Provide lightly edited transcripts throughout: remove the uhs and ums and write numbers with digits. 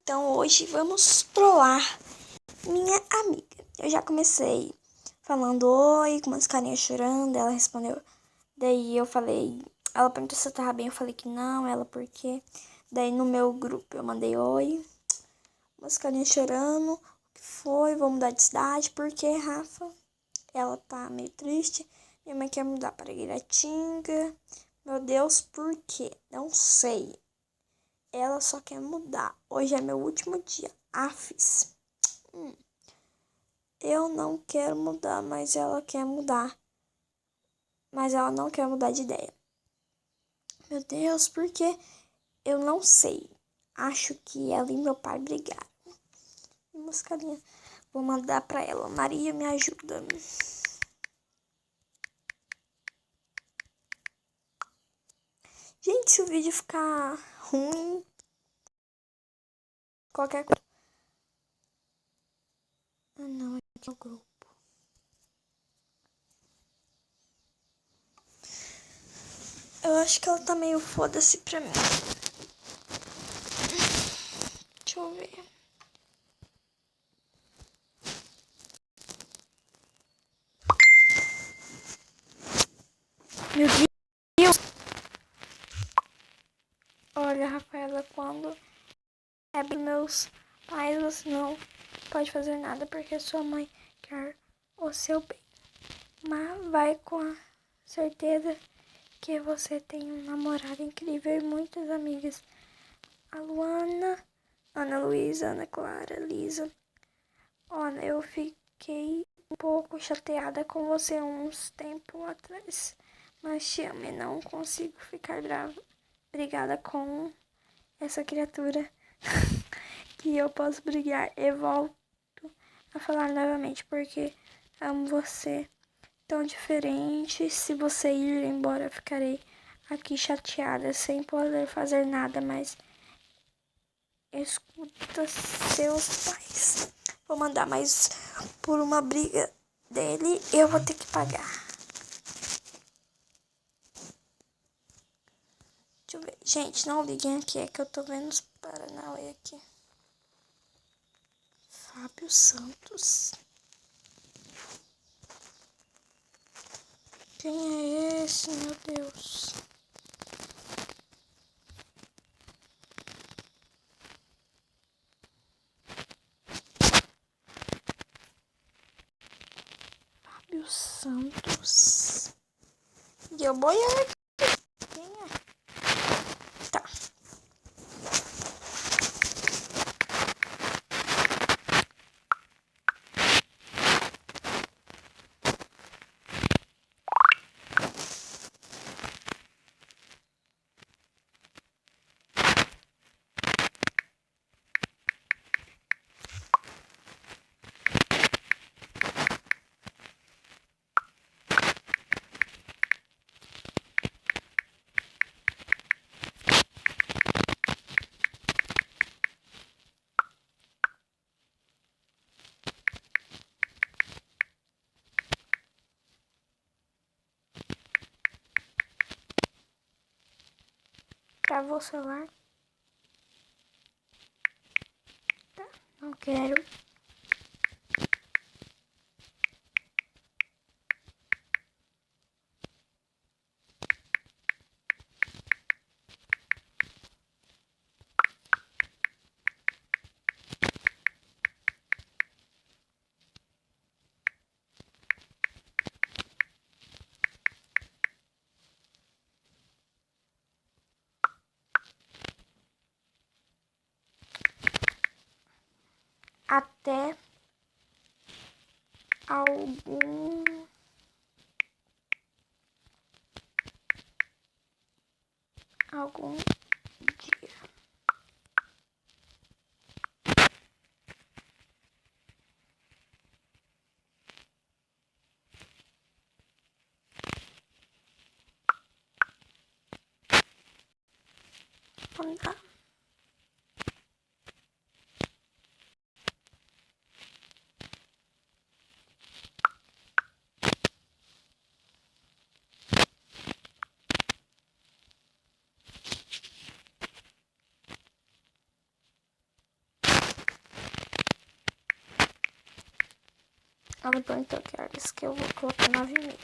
Então hoje vamos trollar minha amiga. Eu já comecei falando oi, com umas carinhas chorando, ela respondeu. Daí eu falei, ela perguntou se eu tava bem, eu falei que não, ela por quê? Daí no meu grupo eu mandei oi, umas carinhas chorando, o que foi? Vou mudar de cidade, por quê, Rafa? Ela tá meio triste, minha mãe quer mudar para Guiratinga. Meu Deus, por quê? Não sei. Ela só quer mudar. Hoje é meu último dia. Afis. Eu não quero mudar, mas ela quer mudar. Mas ela não quer mudar de ideia. Meu Deus, por quê? Eu não sei. Acho que ela e meu pai brigaram. Umas carinhas. Vou mandar pra ela. Maria, me ajuda. Gente, se o vídeo ficar ruim, qualquer coisa. Ah, não, aqui é o grupo. Eu acho que ela tá meio foda-se pra mim. Deixa eu ver. Meu Deus! Olha, Rafaela, quando é bem meus pais, você não pode fazer nada porque sua mãe quer o seu bem. Mas vai com a certeza que você tem um namorado incrível e muitas amigas. A Luana, Ana Luísa, Ana Clara, Lisa. Olha, eu fiquei um pouco chateada com você uns tempos atrás. Mas te amo e não consigo ficar brigada com essa criatura. Que eu posso brigar e volto a falar novamente porque amo você. Tão diferente. Se você ir embora, ficarei aqui chateada, sem poder fazer nada, mas escuta seus pais. Vou mandar mais por uma briga dele, eu vou ter que pagar. Deixa eu ver. Gente, não liguem aqui, é que eu tô vendo os Paranauê aqui. Fábio Santos. Quem é esse, meu Deus? Fábio Santos. E eu boiando aqui. Quem é? Tá. Travou o celular. Tá, não quero. Até algum dia. Mandar. Ela perguntou que horas que eu vou colocar 9h30.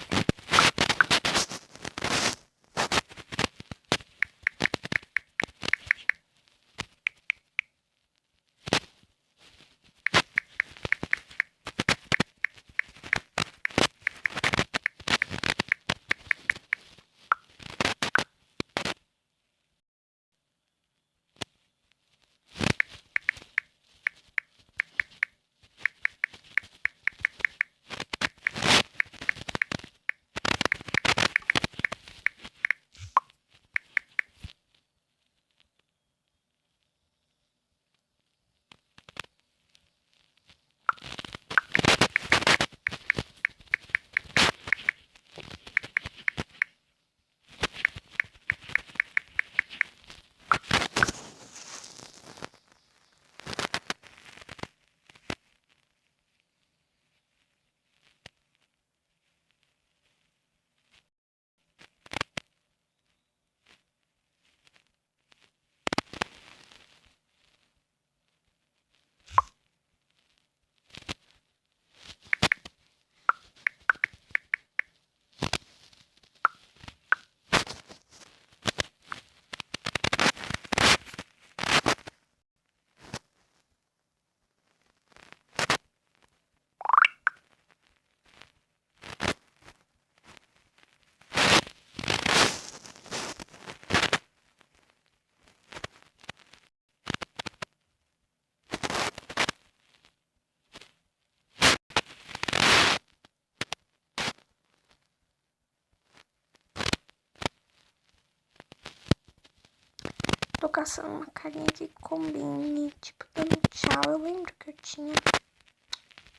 Tô caçando uma carinha que combine, tipo, dando tchau. Eu lembro que eu tinha,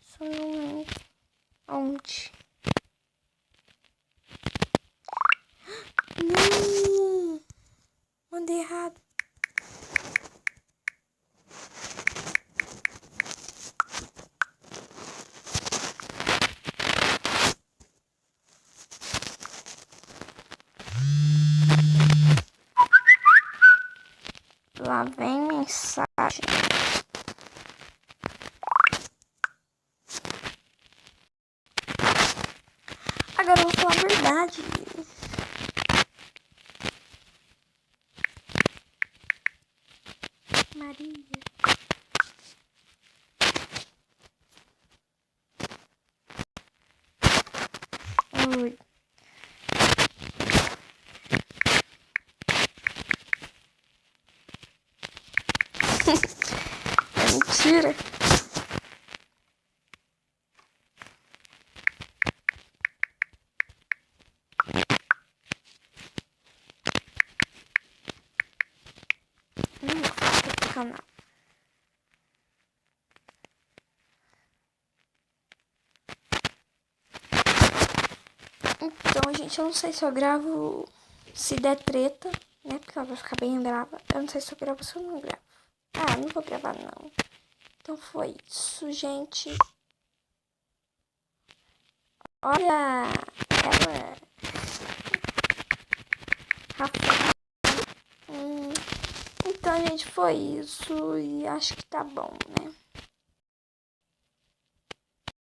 só não lembro onde. Não! Mandei errado. Lá vem mensagem. Agora eu vou falar a verdade. Maria. Oi. Mentira. Canal. Então, gente, eu não sei se eu gravo se der treta, né? Porque ela vai ficar bem brava. Eu não sei se eu gravo ou se eu não gravo. Ah, não vou gravar, não. Então foi isso, gente. Olha, ela... Rafa. Então, gente, foi isso. E acho que tá bom, né?